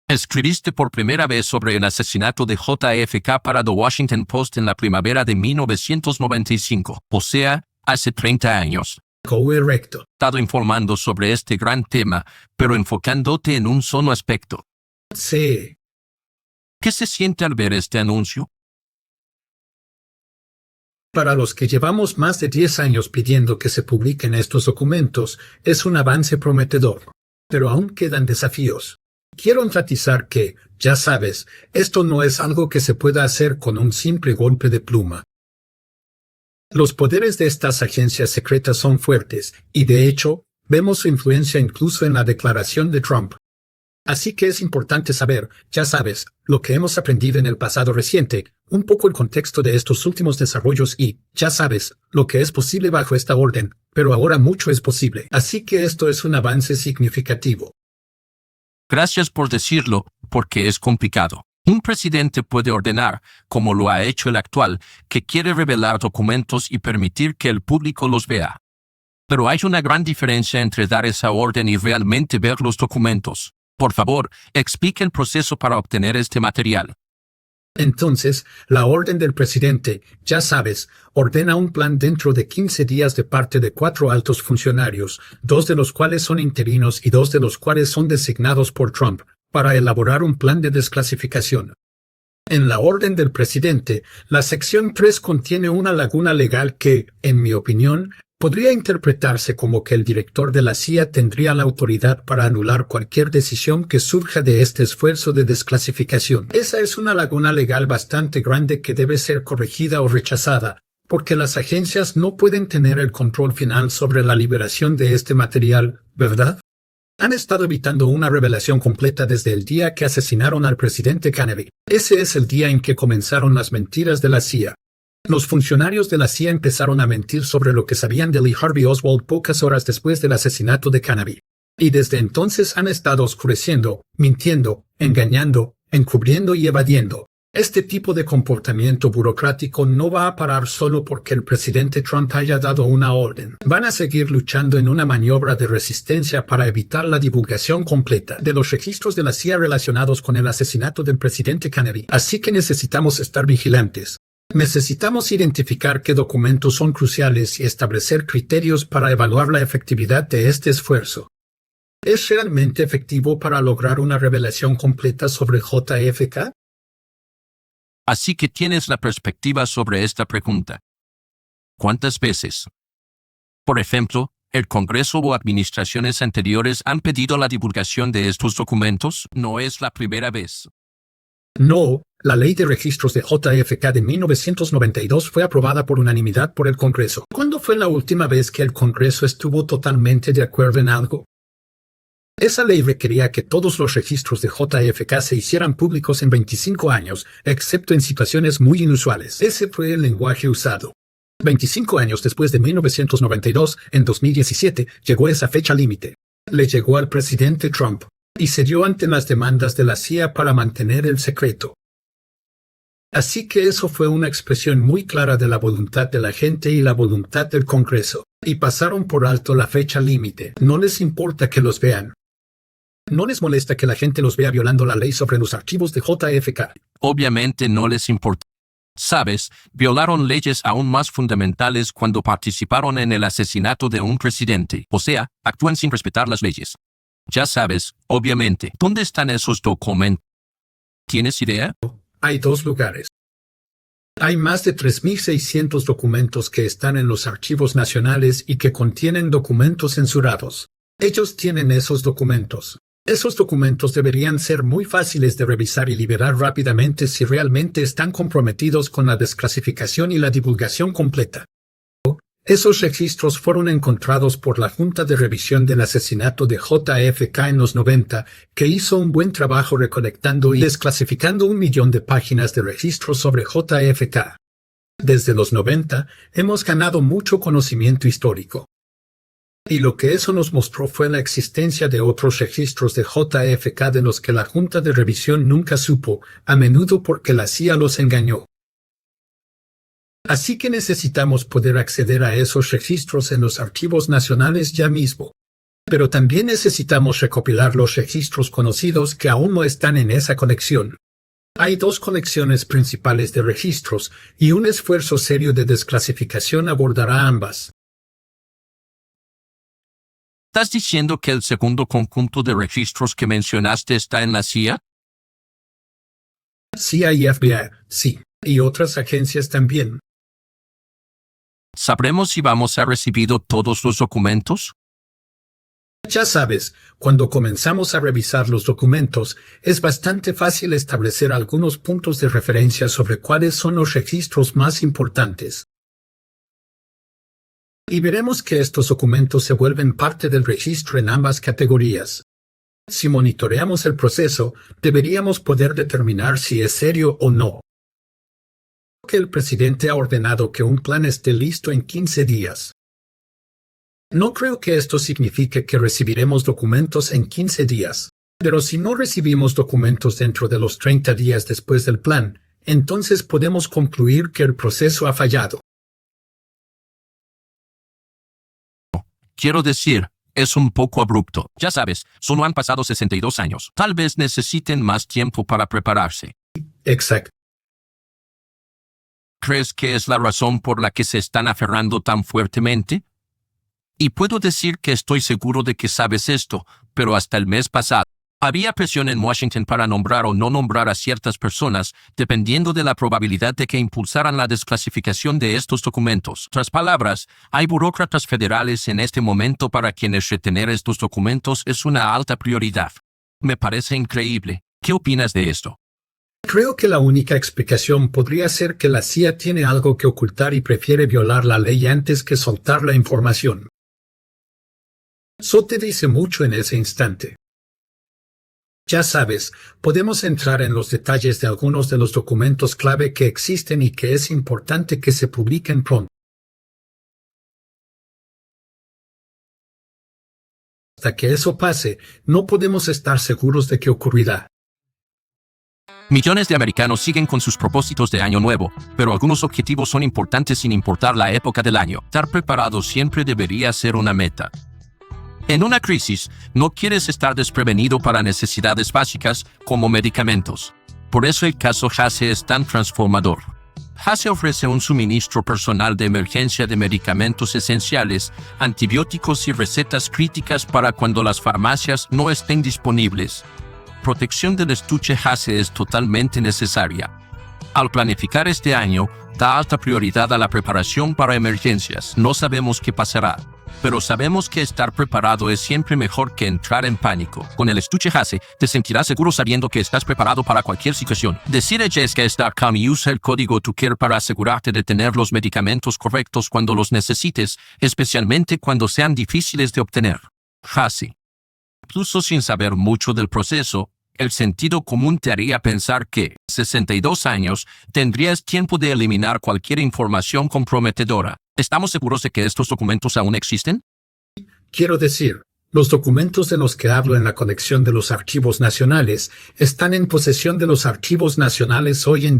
Escribiste por primera vez sobre el asesinato de JFK para The Washington Post en la primavera de 1995, o sea, hace 30 años. Correcto. He estado informando sobre este gran tema, pero enfocándote en un solo aspecto. Sí. ¿Qué se siente al ver este anuncio? Para los que llevamos más de 10 años pidiendo que se publiquen estos documentos, es un avance prometedor. Pero aún quedan desafíos. Quiero enfatizar que, ya sabes, esto no es algo que se pueda hacer con un simple golpe de pluma. Los poderes de estas agencias secretas son fuertes, y de hecho, vemos su influencia incluso en la declaración de Trump. Así que es importante saber, ya sabes, lo que hemos aprendido en el pasado reciente, un poco el contexto de estos últimos desarrollos y, ya sabes, lo que es posible bajo esta orden, pero ahora mucho es posible. Así que esto es un avance significativo. Gracias por decirlo, porque es complicado. Un presidente puede ordenar, como lo ha hecho el actual, que quiere revelar documentos y permitir que el público los vea. Pero hay una gran diferencia entre dar esa orden y realmente ver los documentos. Por favor, explique el proceso para obtener este material. Entonces, la orden del presidente, ya sabes, ordena un plan dentro de 15 días de parte de 4 altos funcionarios, 2 de los cuales son interinos y 2 de los cuales son designados por Trump, para elaborar un plan de desclasificación. En la orden del presidente, la sección 3 contiene una laguna legal que, en mi opinión, podría interpretarse como que el director de la CIA tendría la autoridad para anular cualquier decisión que surja de este esfuerzo de desclasificación. Esa es una laguna legal bastante grande que debe ser corregida o rechazada, porque las agencias no pueden tener el control final sobre la liberación de este material, ¿verdad? Han estado evitando una revelación completa desde el día que asesinaron al presidente Kennedy. Ese es el día en que comenzaron las mentiras de la CIA. Los funcionarios de la CIA empezaron a mentir sobre lo que sabían de Lee Harvey Oswald pocas horas después del asesinato de Kennedy. Y desde entonces han estado oscureciendo, mintiendo, engañando, encubriendo y evadiendo. Este tipo de comportamiento burocrático no va a parar solo porque el presidente Trump haya dado una orden. Van a seguir luchando en una maniobra de resistencia para evitar la divulgación completa de los registros de la CIA relacionados con el asesinato del presidente Kennedy. Así que necesitamos estar vigilantes. Necesitamos identificar qué documentos son cruciales y establecer criterios para evaluar la efectividad de este esfuerzo. ¿Es realmente efectivo para lograr una revelación completa sobre JFK? Así que tienes la perspectiva sobre esta pregunta. ¿Cuántas veces? Por ejemplo, ¿el Congreso o administraciones anteriores han pedido la divulgación de estos documentos? No es la primera vez. No, la Ley de Registros de JFK de 1992 fue aprobada por unanimidad por el Congreso. ¿Cuándo fue la última vez que el Congreso estuvo totalmente de acuerdo en algo? Esa ley requería que todos los registros de JFK se hicieran públicos en 25 años, excepto en situaciones muy inusuales. Ese fue el lenguaje usado. 25 años después de 1992, en 2017, llegó esa fecha límite. Le llegó al presidente Trump y cedió ante las demandas de la CIA para mantener el secreto. Así que eso fue una expresión muy clara de la voluntad de la gente y la voluntad del Congreso. Y pasaron por alto la fecha límite. No les importa que los vean. No les molesta que la gente los vea violando la ley sobre los archivos de JFK. Obviamente no les importa. Sabes, violaron leyes aún más fundamentales cuando participaron en el asesinato de un presidente. O sea, actúan sin respetar las leyes. Ya sabes, obviamente. ¿Dónde están esos documentos? ¿Tienes idea? Hay 2 lugares. Hay más de 3.600 documentos que están en los archivos nacionales y que contienen documentos censurados. Ellos tienen esos documentos. Esos documentos deberían ser muy fáciles de revisar y liberar rápidamente si realmente están comprometidos con la desclasificación y la divulgación completa. Esos registros fueron encontrados por la Junta de Revisión del Asesinato de JFK en los 90, que hizo un buen trabajo recolectando y desclasificando 1 millón de páginas de registros sobre JFK. Desde los 90, hemos ganado mucho conocimiento histórico. Y lo que eso nos mostró fue la existencia de otros registros de JFK de los que la Junta de Revisión nunca supo, a menudo porque la CIA los engañó. Así que necesitamos poder acceder a esos registros en los archivos nacionales ya mismo. Pero también necesitamos recopilar los registros conocidos que aún no están en esa colección. Hay dos colecciones principales de registros, y un esfuerzo serio de desclasificación abordará ambas. ¿Estás diciendo que el segundo conjunto de registros que mencionaste está en la CIA? CIA y FBI, sí, y otras agencias también. ¿Sabremos si vamos a recibir todos los documentos? Ya sabes, cuando comenzamos a revisar los documentos, es bastante fácil establecer algunos puntos de referencia sobre cuáles son los registros más importantes. Y veremos que estos documentos se vuelven parte del registro en ambas categorías. Si monitoreamos el proceso, deberíamos poder determinar si es serio o no. Que el presidente ha ordenado que un plan esté listo en 15 días. No creo que esto signifique que recibiremos documentos en 15 días. Pero si no recibimos documentos dentro de los 30 días después del plan, entonces podemos concluir que el proceso ha fallado. Quiero decir, es un poco abrupto. Ya sabes, solo han pasado 62 años. Tal vez necesiten más tiempo para prepararse. Exacto. ¿Crees que es la razón por la que se están aferrando tan fuertemente? Y puedo decir que estoy seguro de que sabes esto, pero hasta el mes pasado, había presión en Washington para nombrar o no nombrar a ciertas personas, dependiendo de la probabilidad de que impulsaran la desclasificación de estos documentos. En otras palabras, hay burócratas federales en este momento para quienes retener estos documentos es una alta prioridad. Me parece increíble. ¿Qué opinas de esto? Creo que la única explicación podría ser que la CIA tiene algo que ocultar y prefiere violar la ley antes que soltar la información. Eso te dice mucho en ese instante. Ya sabes, podemos entrar en los detalles de algunos de los documentos clave que existen y que es importante que se publiquen pronto. Hasta que eso pase, no podemos estar seguros de qué ocurrirá. Millones de americanos siguen con sus propósitos de año nuevo, pero algunos objetivos son importantes sin importar la época del año. Estar preparado siempre debería ser una meta. En una crisis, no quieres estar desprevenido para necesidades básicas como medicamentos. Por eso el caso HASE es tan transformador. HASE ofrece un suministro personal de emergencia de medicamentos esenciales, antibióticos y recetas críticas para cuando las farmacias no estén disponibles. Protección del estuche HASE es totalmente necesaria. Al planificar este año, da alta prioridad a la preparación para emergencias. No sabemos qué pasará, pero sabemos que estar preparado es siempre mejor que entrar en pánico. Con el estuche HASE, te sentirás seguro sabiendo que estás preparado para cualquier situación. Decide Jessica.com y usa el código TUCARE para asegurarte de tener los medicamentos correctos cuando los necesites, especialmente cuando sean difíciles de obtener. HASE. Incluso sin saber mucho del proceso, el sentido común te haría pensar que, 62 años, tendrías tiempo de eliminar cualquier información comprometedora. ¿Estamos seguros de que estos documentos aún existen? Quiero decir, los documentos de los que hablo en la colección de los archivos nacionales están en posesión de los archivos nacionales hoy en día.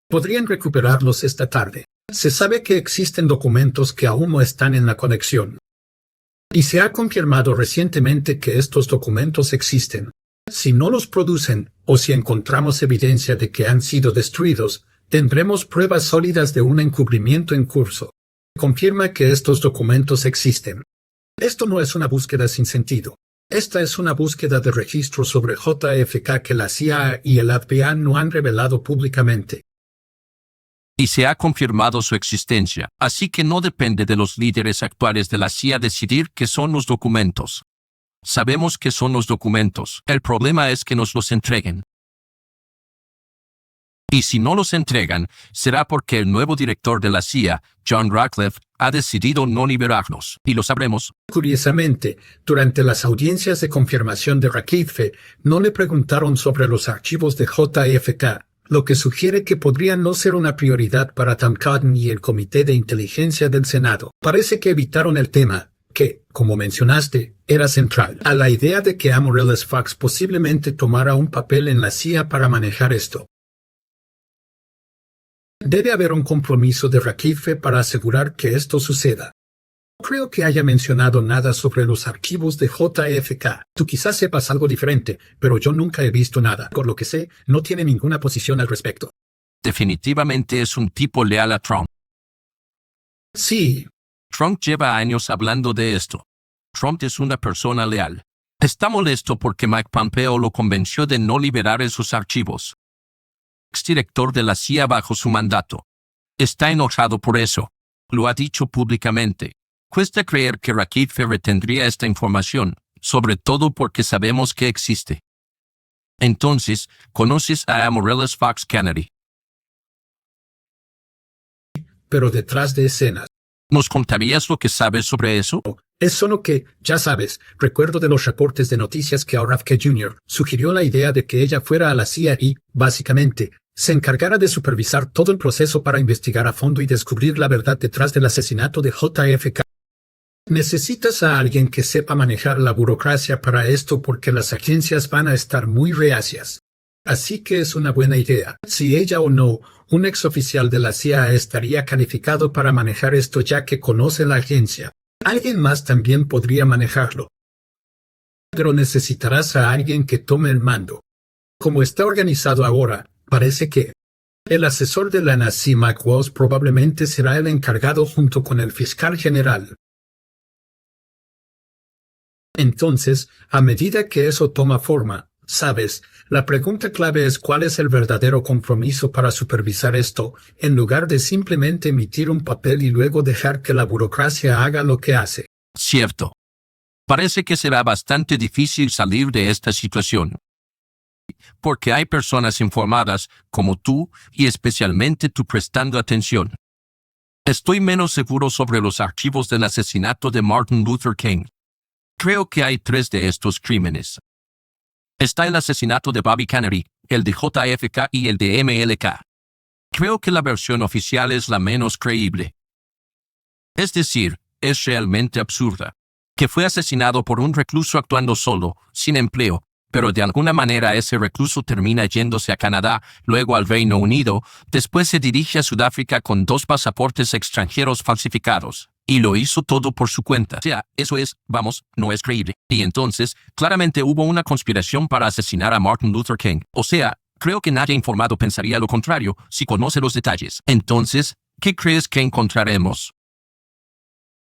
Podrían recuperarlos esta tarde. Se sabe que existen documentos que aún no están en la colección. Y se ha confirmado recientemente que estos documentos existen. Si no los producen, o si encontramos evidencia de que han sido destruidos, tendremos pruebas sólidas de un encubrimiento en curso. Confirma que estos documentos existen. Esto no es una búsqueda sin sentido. Esta es una búsqueda de registro sobre JFK que la CIA y el FBI no han revelado públicamente. Y se ha confirmado su existencia, así que no depende de los líderes actuales de la CIA decidir qué son los documentos. Sabemos qué son los documentos. El problema es que nos los entreguen. Y si no los entregan, será porque el nuevo director de la CIA, John Ratcliffe, ha decidido no liberarlos. Y lo sabremos. Curiosamente, durante las audiencias de confirmación de Ratcliffe, no le preguntaron sobre los archivos de JFK, lo que sugiere que podrían no ser una prioridad para Tom Cotton y el Comité de Inteligencia del Senado. Parece que evitaron el tema, que, como mencionaste, era central a la idea de que Amaryllis Fox posiblemente tomara un papel en la CIA para manejar esto. Debe haber un compromiso de Ratcliffe para asegurar que esto suceda. Creo que haya mencionado nada sobre los archivos de JFK. Tú quizás sepas algo diferente, pero yo nunca he visto nada. Por lo que sé, no tiene ninguna posición al respecto. Definitivamente es un tipo leal a Trump. Sí. Trump lleva años hablando de esto. Trump es una persona leal. Está molesto porque Mike Pompeo lo convenció de no liberar esos archivos. Exdirector de la CIA bajo su mandato. Está enojado por eso. Lo ha dicho públicamente. Cuesta creer que Rakit retendría esta información, sobre todo porque sabemos que existe. Entonces, ¿conoces a Amaryllis Fox Kennedy? Pero detrás de escenas. ¿Nos contarías lo que sabes sobre eso? Es solo que, ya sabes, recuerdo de los reportes de noticias que RFK Jr. sugirió la idea de que ella fuera a la CIA y, básicamente, se encargara de supervisar todo el proceso para investigar a fondo y descubrir la verdad detrás del asesinato de JFK. Necesitas a alguien que sepa manejar la burocracia para esto porque las agencias van a estar muy reacias. Así que es una buena idea. Si ella o no, un exoficial de la CIA estaría calificado para manejar esto ya que conoce la agencia. Alguien más también podría manejarlo. Pero necesitarás a alguien que tome el mando. Como está organizado ahora, parece que el asesor de la NASA, Mike Walls, probablemente será el encargado junto con el fiscal general. Entonces, a medida que eso toma forma, sabes, la pregunta clave es cuál es el verdadero compromiso para supervisar esto, en lugar de simplemente emitir un papel y luego dejar que la burocracia haga lo que hace. Cierto. Parece que será bastante difícil salir de esta situación. Porque hay personas informadas, como tú, y especialmente tú prestando atención. Estoy menos seguro sobre los archivos del asesinato de Martin Luther King. Creo que hay 3 de estos crímenes. Está el asesinato de Bobby Kennedy, el de JFK y el de MLK. Creo que la versión oficial es la menos creíble. Es decir, es realmente absurda. Que fue asesinado por un recluso actuando solo, sin empleo, pero de alguna manera ese recluso termina yéndose a Canadá, luego al Reino Unido, después se dirige a Sudáfrica con 2 pasaportes extranjeros falsificados. Y lo hizo todo por su cuenta. O sea, eso es, no es creíble. Y entonces, claramente hubo una conspiración para asesinar a Martin Luther King. O sea, creo que nadie informado pensaría lo contrario, si conoce los detalles. Entonces, ¿qué crees que encontraremos?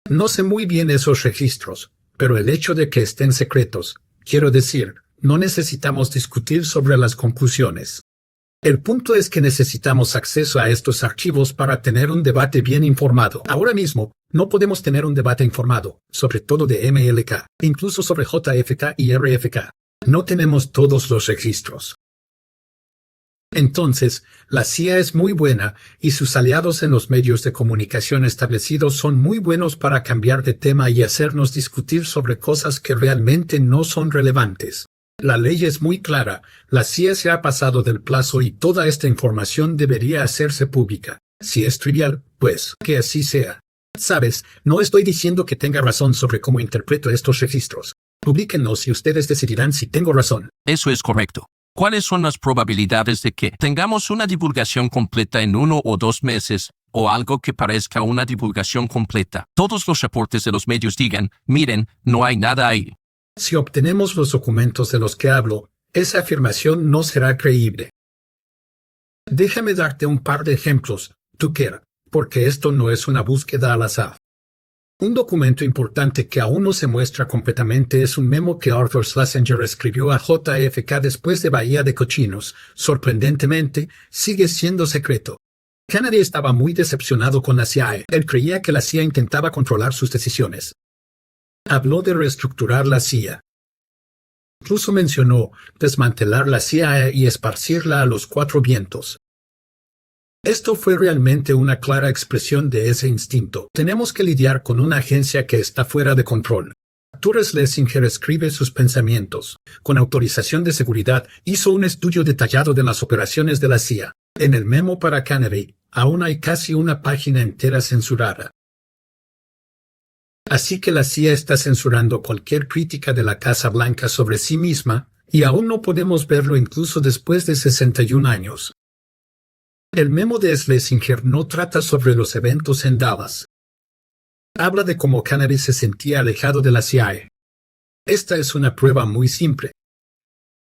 No sé muy bien esos registros, pero el hecho de que estén secretos, quiero decir, no necesitamos discutir sobre las conclusiones. El punto es que necesitamos acceso a estos archivos para tener un debate bien informado. Ahora mismo, no podemos tener un debate informado, sobre todo de MLK, incluso sobre JFK y RFK. No tenemos todos los registros. Entonces, la CIA es muy buena, y sus aliados en los medios de comunicación establecidos son muy buenos para cambiar de tema y hacernos discutir sobre cosas que realmente no son relevantes. La ley es muy clara, la CIA se ha pasado del plazo y toda esta información debería hacerse pública. Si es trivial, pues, que así sea. Sabes, no estoy diciendo que tenga razón sobre cómo interpreto estos registros. Publíquenlos y ustedes decidirán si tengo razón. Eso es correcto. ¿Cuáles son las probabilidades de que tengamos una divulgación completa en 1 o 2 meses, o algo que parezca una divulgación completa? Todos los reportes de los medios digan, miren, no hay nada ahí. Si obtenemos los documentos de los que hablo, esa afirmación no será creíble. Déjame darte un par de ejemplos, Tucker, porque esto no es una búsqueda al azar. Un documento importante que aún no se muestra completamente es un memo que Arthur Schlesinger escribió a JFK después de Bahía de Cochinos. Sorprendentemente, sigue siendo secreto. Kennedy estaba muy decepcionado con la CIA. Él creía que la CIA intentaba controlar sus decisiones. Habló de reestructurar la CIA. Incluso mencionó desmantelar la CIA y esparcirla a los 4 vientos. Esto fue realmente una clara expresión de ese instinto. Tenemos que lidiar con una agencia que está fuera de control. Arthur Schlesinger escribe sus pensamientos. Con autorización de seguridad, hizo un estudio detallado de las operaciones de la CIA. En el memo para Kennedy, aún hay casi una página entera censurada. Así que la CIA está censurando cualquier crítica de la Casa Blanca sobre sí misma, y aún no podemos verlo incluso después de 61 años. El memo de Schlesinger no trata sobre los eventos en Dallas. Habla de cómo Kennedy se sentía alejado de la CIA. Esta es una prueba muy simple.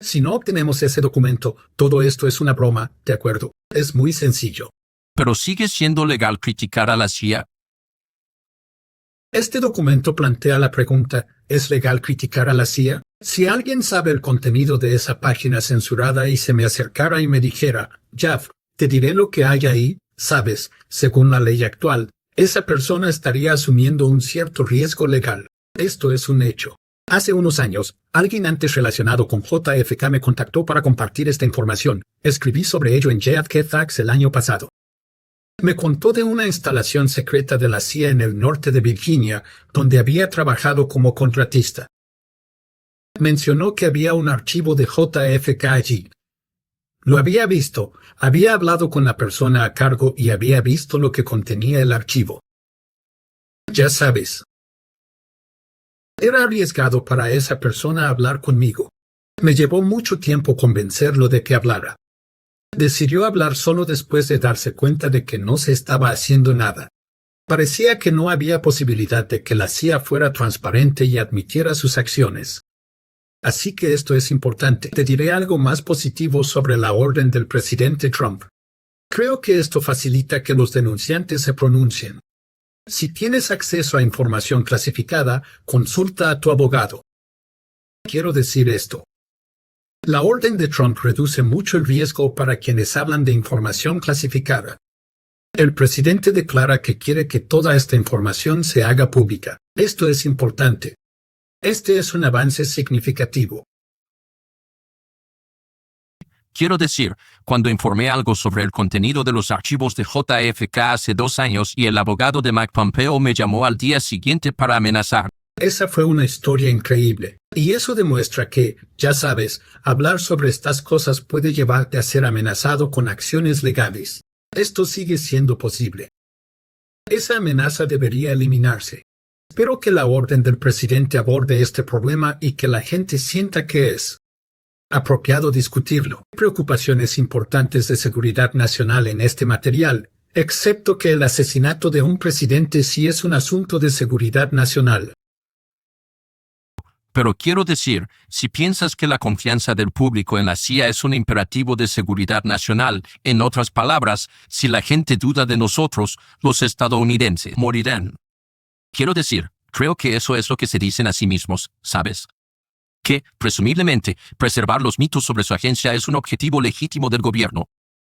Si no obtenemos ese documento, todo esto es una broma, ¿de acuerdo? Es muy sencillo. Pero sigue siendo legal criticar a la CIA. Este documento plantea la pregunta, ¿es legal criticar a la CIA? Si alguien sabe el contenido de esa página censurada y se me acercara y me dijera, Jeff, te diré lo que hay ahí, sabes, según la ley actual, esa persona estaría asumiendo un cierto riesgo legal. Esto es un hecho. Hace unos años, alguien antes relacionado con JFK me contactó para compartir esta información. Escribí sobre ello en JFK Facts el año pasado. Me contó de una instalación secreta de la CIA en el norte de Virginia, donde había trabajado como contratista. Mencionó que había un archivo de JFK allí. Lo había visto, había hablado con la persona a cargo y había visto lo que contenía el archivo. Ya sabes. Era arriesgado para esa persona hablar conmigo. Me llevó mucho tiempo convencerlo de que hablara. Decidió hablar solo después de darse cuenta de que no se estaba haciendo nada. Parecía que no había posibilidad de que la CIA fuera transparente y admitiera sus acciones. Así que esto es importante. Te diré algo más positivo sobre la orden del presidente Trump. Creo que esto facilita que los denunciantes se pronuncien. Si tienes acceso a información clasificada, consulta a tu abogado. Quiero decir esto. La orden de Trump reduce mucho el riesgo para quienes hablan de información clasificada. El presidente declara que quiere que toda esta información se haga pública. Esto es importante. Este es un avance significativo. Quiero decir, cuando informé algo sobre el contenido de los archivos de JFK hace 2 años y el abogado de Mike Pompeo me llamó al día siguiente para amenazar. Esa fue una historia increíble. Y eso demuestra que, ya sabes, hablar sobre estas cosas puede llevarte a ser amenazado con acciones legales. Esto sigue siendo posible. Esa amenaza debería eliminarse. Espero que la orden del presidente aborde este problema y que la gente sienta que es apropiado discutirlo. Hay preocupaciones importantes de seguridad nacional en este material, excepto que el asesinato de un presidente sí es un asunto de seguridad nacional. Pero quiero decir, si piensas que la confianza del público en la CIA es un imperativo de seguridad nacional, en otras palabras, si la gente duda de nosotros, los estadounidenses morirán. Quiero decir, creo que eso es lo que se dicen a sí mismos, ¿sabes? Que, presumiblemente, preservar los mitos sobre su agencia es un objetivo legítimo del gobierno.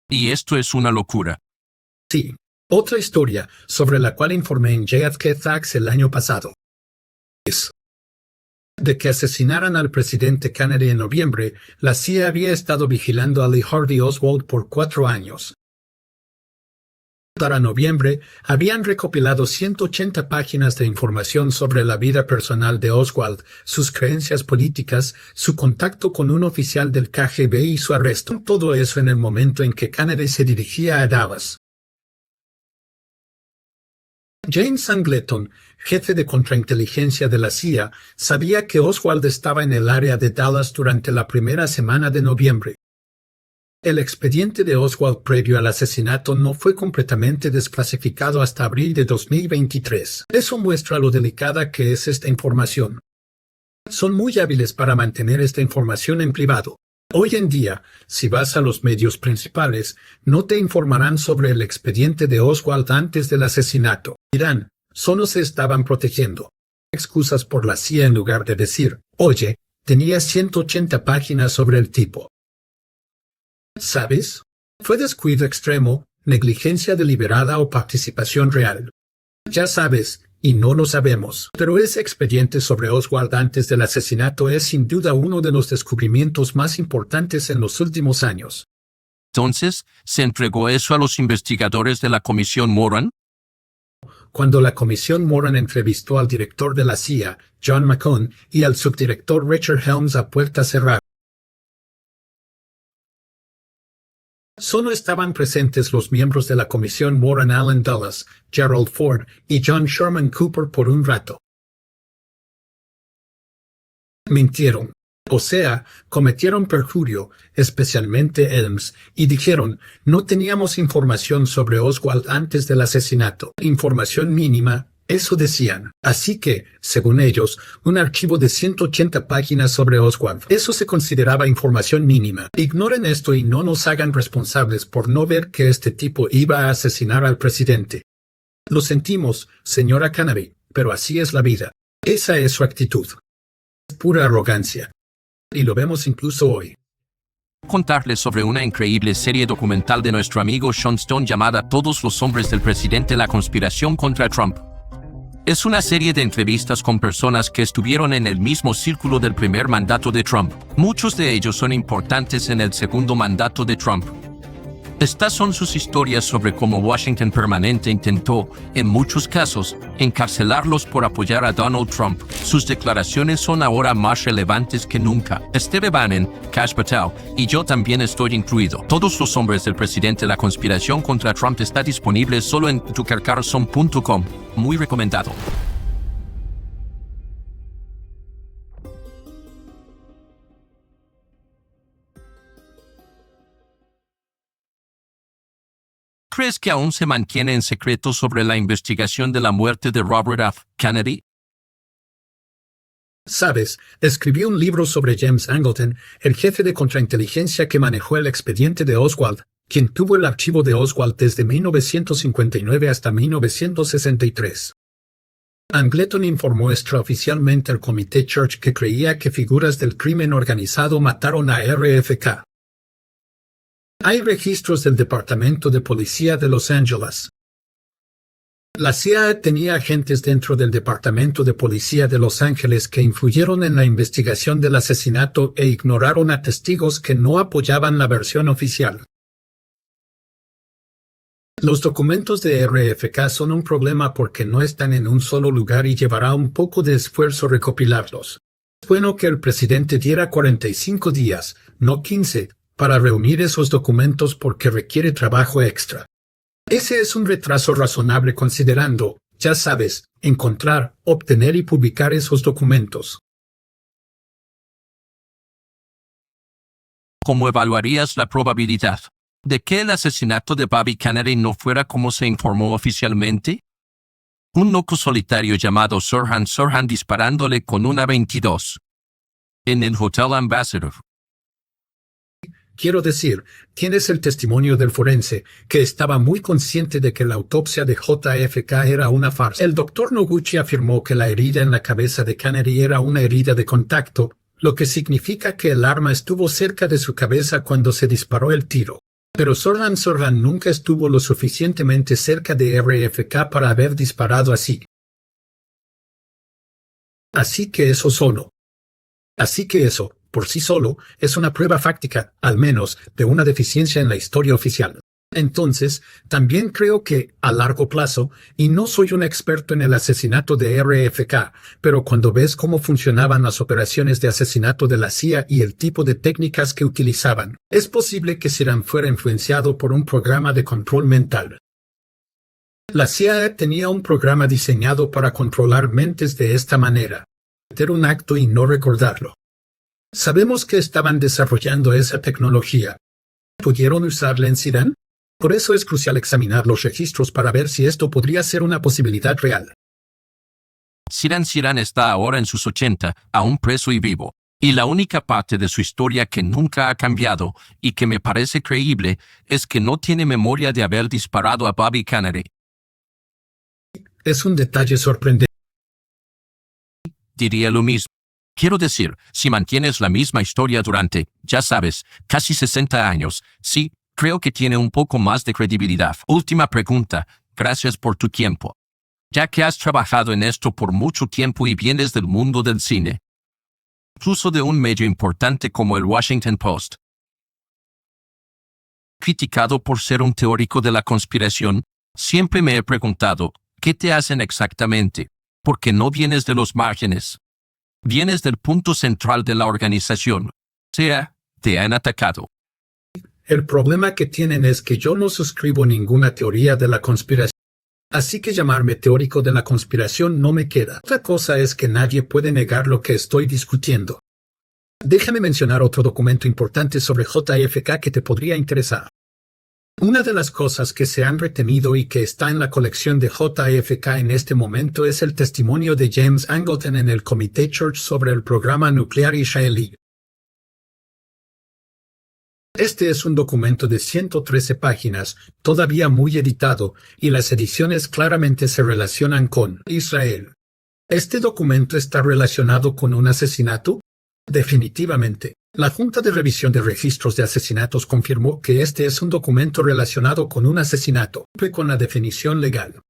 Y esto es una locura. Sí. Otra historia, sobre la cual informé en JFK Facts el año pasado, es de que asesinaran al presidente Kennedy en noviembre. La CIA había estado vigilando a Lee Harvey Oswald por 4 años. Para noviembre, habían recopilado 180 páginas de información sobre la vida personal de Oswald, sus creencias políticas, su contacto con un oficial del KGB y su arresto. Todo eso en el momento en que Kennedy se dirigía a Dallas. James Sangleton, jefe de contrainteligencia de la CIA, sabía que Oswald estaba en el área de Dallas durante la primera semana de noviembre. El expediente de Oswald previo al asesinato no fue completamente desclasificado hasta abril de 2023. Eso muestra lo delicada que es esta información. Son muy hábiles para mantener esta información en privado. Hoy en día, si vas a los medios principales, no te informarán sobre el expediente de Oswald antes del asesinato. Dirán, solo se estaban protegiendo. Excusas por la CIA en lugar de decir, oye, tenía 180 páginas sobre el tipo. ¿Sabes? Fue descuido extremo, negligencia deliberada o participación real. Ya sabes, y no lo sabemos. Pero ese expediente sobre Oswald antes del asesinato es sin duda uno de los descubrimientos más importantes en los últimos años. Entonces, ¿se entregó eso a los investigadores de la Comisión Moran? Cuando la Comisión Moran entrevistó al director de la CIA, John McCone, y al subdirector Richard Helms a puerta cerrada, solo estaban presentes los miembros de la Comisión Moran: Alan Dulles, Gerald Ford y John Sherman Cooper por un rato. Mintieron. O sea, cometieron perjurio, especialmente Helms, y dijeron, no teníamos información sobre Oswald antes del asesinato. Información mínima, Eso decían. Así que, según ellos, un archivo de 180 páginas sobre Oswald. Eso se consideraba información mínima. Ignoren esto y no nos hagan responsables por no ver que este tipo iba a asesinar al presidente. Lo sentimos, señora Canary, pero así es la vida. Esa es su actitud. Es pura arrogancia. Y lo vemos incluso hoy. Contarles sobre una increíble serie documental de nuestro amigo Sean Stone llamada Todos los hombres del presidente: la conspiración contra Trump. Es una serie de entrevistas con personas que estuvieron en el mismo círculo del primer mandato de Trump. Muchos de ellos son importantes en el segundo mandato de Trump. Estas son sus historias sobre cómo Washington permanente intentó, en muchos casos, encarcelarlos por apoyar a Donald Trump. Sus declaraciones son ahora más relevantes que nunca. Steve Bannon, Kash Patel y yo también estoy incluido. Todos los hombres del presidente: la conspiración contra Trump está disponible solo en tuckercarlson.com. Muy recomendado. ¿Crees que aún se mantiene en secreto sobre la investigación de la muerte de Robert F. Kennedy? Sabes, escribí un libro sobre James Angleton, el jefe de contrainteligencia que manejó el expediente de Oswald, quien tuvo el archivo de Oswald desde 1959 hasta 1963. Angleton informó extraoficialmente al Comité Church que creía que figuras del crimen organizado mataron a RFK. Hay registros del Departamento de Policía de Los Ángeles. La CIA tenía agentes dentro del Departamento de Policía de Los Ángeles que influyeron en la investigación del asesinato e ignoraron a testigos que no apoyaban la versión oficial. Los documentos de RFK son un problema porque no están en un solo lugar y llevará un poco de esfuerzo recopilarlos. Es bueno que el presidente diera 45 días, no 15, para reunir esos documentos porque requiere trabajo extra. Ese es un retraso razonable considerando, ya sabes, encontrar, obtener y publicar esos documentos. ¿Cómo evaluarías la probabilidad de que el asesinato de Bobby Kennedy no fuera como se informó oficialmente? Un loco solitario llamado Sirhan disparándole con una .22 en el Hotel Ambassador. Quiero decir, tienes el testimonio del forense, que estaba muy consciente de que la autopsia de JFK era una farsa. El doctor Noguchi afirmó que la herida en la cabeza de Kennedy era una herida de contacto, lo que significa que el arma estuvo cerca de su cabeza cuando se disparó el tiro. Pero Sirhan nunca estuvo lo suficientemente cerca de RFK para haber disparado así. Así que eso, por sí solo, es una prueba fáctica, al menos, de una deficiencia en la historia oficial. Entonces, también creo que, a largo plazo, y no soy un experto en el asesinato de RFK, pero cuando ves cómo funcionaban las operaciones de asesinato de la CIA y el tipo de técnicas que utilizaban, es posible que Sirhan fuera influenciado por un programa de control mental. La CIA tenía un programa diseñado para controlar mentes de esta manera. Cometer un acto y no recordarlo. Sabemos que estaban desarrollando esa tecnología. ¿Pudieron usarla en Sirhan? Por eso es crucial examinar los registros para ver si esto podría ser una posibilidad real. Sirhan está ahora en sus 80, aún preso y vivo. Y la única parte de su historia que nunca ha cambiado, y que me parece creíble, es que no tiene memoria de haber disparado a Bobby Kennedy. Es un detalle sorprendente. Diría lo mismo. Quiero decir, si mantienes la misma historia durante, ya sabes, casi 60 años, sí, creo que tiene un poco más de credibilidad. Última pregunta. Gracias por tu tiempo. Ya que has trabajado en esto por mucho tiempo y vienes del mundo del cine, incluso de un medio importante como el Washington Post, criticado por ser un teórico de la conspiración, siempre me he preguntado, ¿qué te hacen exactamente? Porque no vienes de los márgenes. Vienes del punto central de la organización. O sea, te han atacado. El problema que tienen es que yo no suscribo ninguna teoría de la conspiración. Así que llamarme teórico de la conspiración no me queda. Otra cosa es que nadie puede negar lo que estoy discutiendo. Déjame mencionar otro documento importante sobre JFK que te podría interesar. Una de las cosas que se han retenido y que está en la colección de JFK en este momento es el testimonio de James Angleton en el Comité Church sobre el programa nuclear israelí. Este es un documento de 113 páginas, todavía muy editado, y las ediciones claramente se relacionan con Israel. ¿Este documento está relacionado con un asesinato? Definitivamente. La Junta de Revisión de Registros de Asesinatos confirmó que este es un documento relacionado con un asesinato, con la definición legal.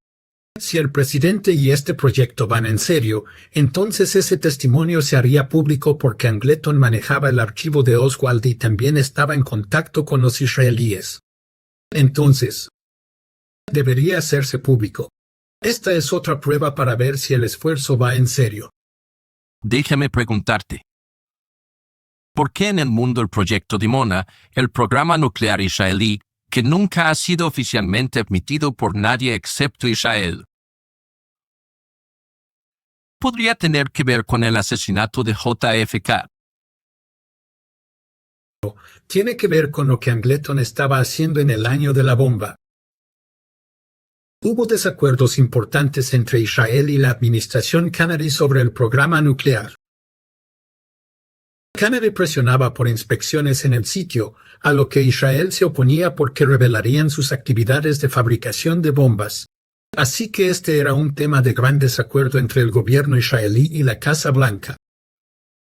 Si el presidente y este proyecto van en serio, entonces ese testimonio se haría público porque Angleton manejaba el archivo de Oswald y también estaba en contacto con los israelíes. Entonces, debería hacerse público. Esta es otra prueba para ver si el esfuerzo va en serio. Déjame preguntarte. ¿Por qué en el mundo el proyecto Dimona, el programa nuclear israelí, que nunca ha sido oficialmente admitido por nadie excepto Israel, podría tener que ver con el asesinato de JFK? Tiene que ver con lo que Angleton estaba haciendo en el año de la bomba. Hubo desacuerdos importantes entre Israel y la administración Kennedy sobre el programa nuclear. Kennedy presionaba por inspecciones en el sitio, a lo que Israel se oponía porque revelarían sus actividades de fabricación de bombas. Así que este era un tema de gran desacuerdo entre el gobierno israelí y la Casa Blanca.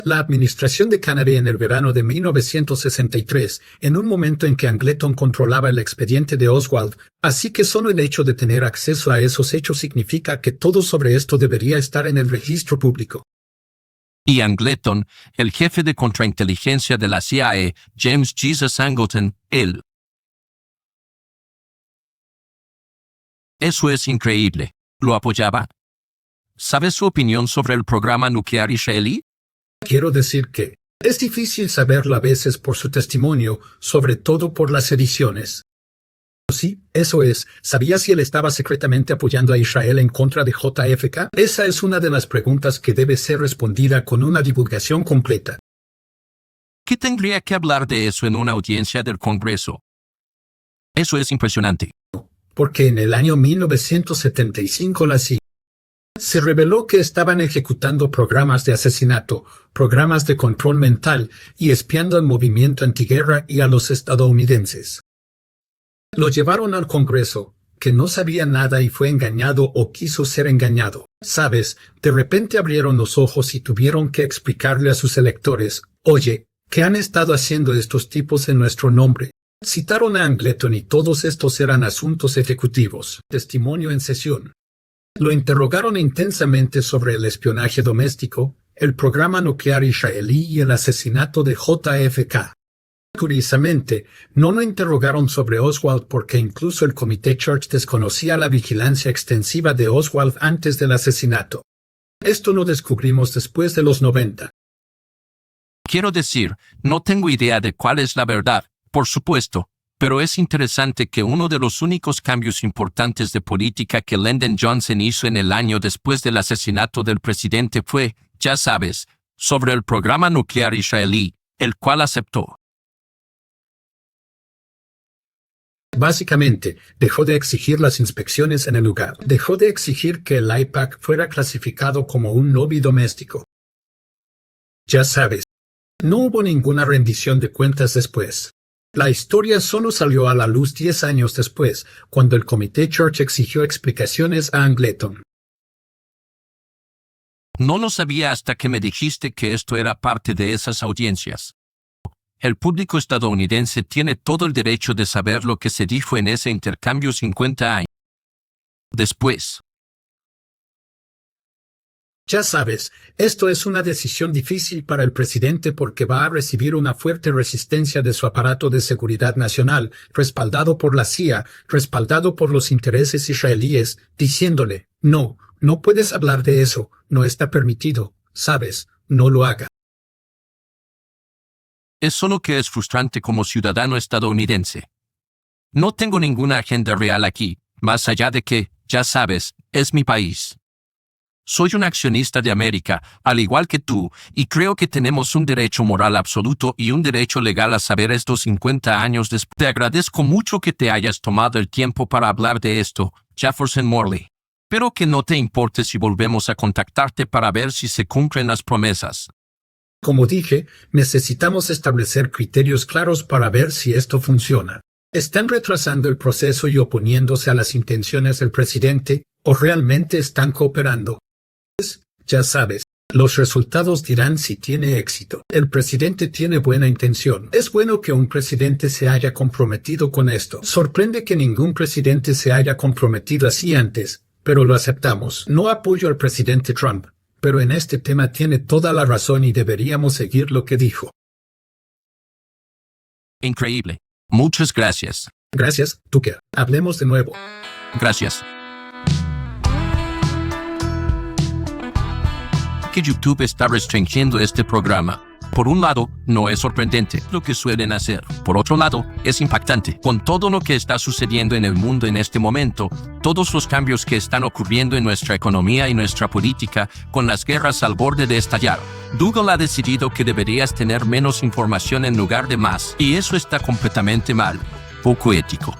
La administración de Kennedy en el verano de 1963, en un momento en que Angleton controlaba el expediente de Oswald, así que solo el hecho de tener acceso a esos hechos significa que todo sobre esto debería estar en el registro público. Y Angleton, el jefe de contrainteligencia de la CIA, James Jesus Angleton, él. Eso es increíble. ¿Lo apoyaba? ¿Sabes su opinión sobre el programa nuclear israelí? Quiero decir que es difícil saberlo a veces por su testimonio, sobre todo por las ediciones. Sí, eso es. ¿Sabía si él estaba secretamente apoyando a Israel en contra de JFK? Esa es una de las preguntas que debe ser respondida con una divulgación completa. ¿Qué tendría que hablar de eso en una audiencia del Congreso? Eso es impresionante. Porque en el año 1975 la CIA se reveló que estaban ejecutando programas de asesinato, programas de control mental y espiando al movimiento antiguerra y a los estadounidenses. Lo llevaron al Congreso, que no sabía nada y fue engañado o quiso ser engañado. Sabes, de repente abrieron los ojos y tuvieron que explicarle a sus electores, oye, ¿qué han estado haciendo estos tipos en nuestro nombre? Citaron a Angleton y todos estos eran asuntos ejecutivos. Testimonio en sesión. Lo interrogaron intensamente sobre el espionaje doméstico, el programa nuclear israelí y el asesinato de JFK. Curiosamente, no lo interrogaron sobre Oswald porque incluso el Comité Church desconocía la vigilancia extensiva de Oswald antes del asesinato. Esto lo descubrimos después de los 90. Quiero decir, no tengo idea de cuál es la verdad, por supuesto, pero es interesante que uno de los únicos cambios importantes de política que Lyndon Johnson hizo en el año después del asesinato del presidente fue, ya sabes, sobre el programa nuclear israelí, el cual aceptó. Básicamente, dejó de exigir las inspecciones en el lugar. Dejó de exigir que el IPAC fuera clasificado como un lobby doméstico. Ya sabes, no hubo ninguna rendición de cuentas después. La historia solo salió a la luz 10 años después, cuando el Comité Church exigió explicaciones a Angleton. No lo sabía hasta que me dijiste que esto era parte de esas audiencias. El público estadounidense tiene todo el derecho de saber lo que se dijo en ese intercambio 50 años después. Ya sabes, esto es una decisión difícil para el presidente porque va a recibir una fuerte resistencia de su aparato de seguridad nacional, respaldado por la CIA, respaldado por los intereses israelíes, diciéndole, no, no puedes hablar de eso, no está permitido, sabes, no lo haga. Es solo que es frustrante como ciudadano estadounidense. No tengo ninguna agenda real aquí, más allá de que, ya sabes, es mi país. Soy un accionista de América, al igual que tú, y creo que tenemos un derecho moral absoluto y un derecho legal a saber esto 50 años después. Te agradezco mucho que te hayas tomado el tiempo para hablar de esto, Jefferson Morley. Pero que no te importe si volvemos a contactarte para ver si se cumplen las promesas. Como dije, necesitamos establecer criterios claros para ver si esto funciona. ¿Están retrasando el proceso y oponiéndose a las intenciones del presidente, o realmente están cooperando? Ya sabes, los resultados dirán si tiene éxito. El presidente tiene buena intención. Es bueno que un presidente se haya comprometido con esto. Sorprende que ningún presidente se haya comprometido así antes, pero lo aceptamos. No apoyo al presidente Trump, pero en este tema tiene toda la razón y deberíamos seguir lo que dijo. Increíble. Muchas gracias. Gracias, Tucker. Hablemos de nuevo. Gracias. Que YouTube está restringiendo este programa. Por un lado, no es sorprendente lo que suelen hacer. Por otro lado, es impactante. Con todo lo que está sucediendo en el mundo en este momento, todos los cambios que están ocurriendo en nuestra economía y nuestra política, con las guerras al borde de estallar. Google ha decidido que deberías tener menos información en lugar de más, y eso está completamente mal. Poco ético.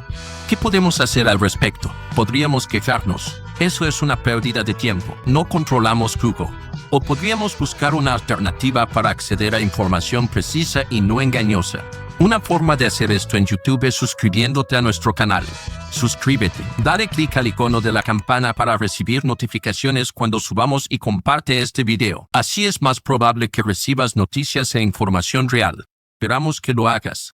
¿Qué podemos hacer al respecto? Podríamos quejarnos. Eso es una pérdida de tiempo. No controlamos Google. O podríamos buscar una alternativa para acceder a información precisa y no engañosa. Una forma de hacer esto en YouTube es suscribiéndote a nuestro canal. Suscríbete, dale clic al icono de la campana para recibir notificaciones cuando subamos y comparte este video. Así es más probable que recibas noticias e información real. Esperamos que lo hagas.